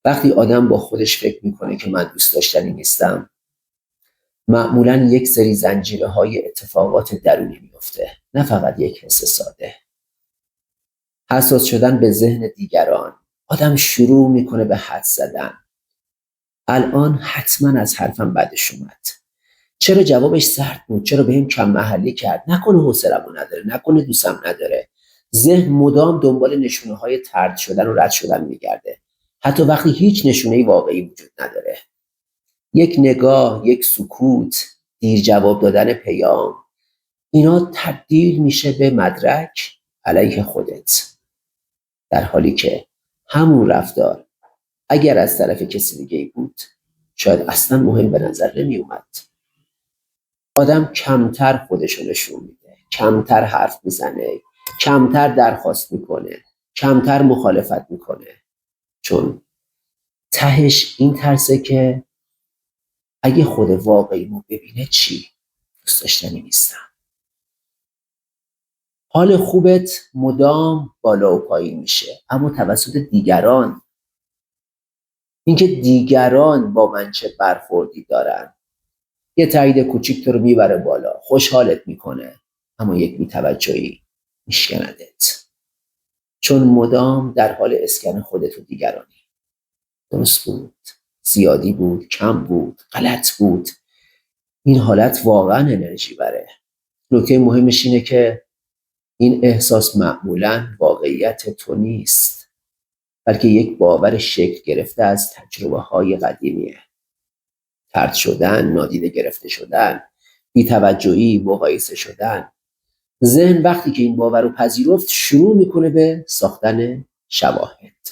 وقتی آدم با خودش فکر میکنه که من دوست داشتنی نیستم، معمولاً یک سری زنجیره‌های اتفاقات درونی میفته، نه فقط یک حس ساده. حساس شدن به ذهن دیگران، آدم شروع میکنه به حدس زدن. الان حتما از حرفم بدش اومد، چرا جوابش سرد بود، چرا بهم کم محلی کرد، نکنه حوصله‌مو نداره، نکنه دوستم نداره. ذهن مدام دنبال نشونه‌های طرد شدن و رد شدن میگرده، حتی وقتی هیچ نشونه‌ای واقعی وجود نداره. یک نگاه، یک سکوت، دیر جواب دادن پیام، اینا تبدیل میشه به مدرک علیه خودت، در حالی که همون رفتار اگر از طرف کسی دیگه بود شاید اصلا مهم به نظر نمی اومد. آدم کمتر خودشو نشون میده، کمتر حرف میزنه، کمتر درخواست میکنه، کمتر مخالفت میکنه، چون تهش این ترسه که اگه خود واقعیمو ببینه چی؟ دوست داشتنی نیستم. حال خوبت مدام بالا و پایین میشه، اما توسط دیگران. اینکه دیگران با من چه برخوردی دارن، یه تایید کوچیک تو رو میبره بالا، خوشحالت میکنه، اما یک بی‌توجهی میشکندت، چون مدام در حال اسکن خودت و دیگرانی. درست بود، زیادی بود، کم بود، غلط بود، این حالت واقعا انرژی بره. نکته مهمش اینه که این احساس معمولاً واقعیت تو نیست، بلکه یک باور شکل گرفته از تجربه‌های قدیمیه. طرد شدن، نادیده گرفته شدن، بی‌توجهی، مقایسه شدن. ذهن وقتی که این باور رو پذیرفت شروع میکنه به ساختن شواهد.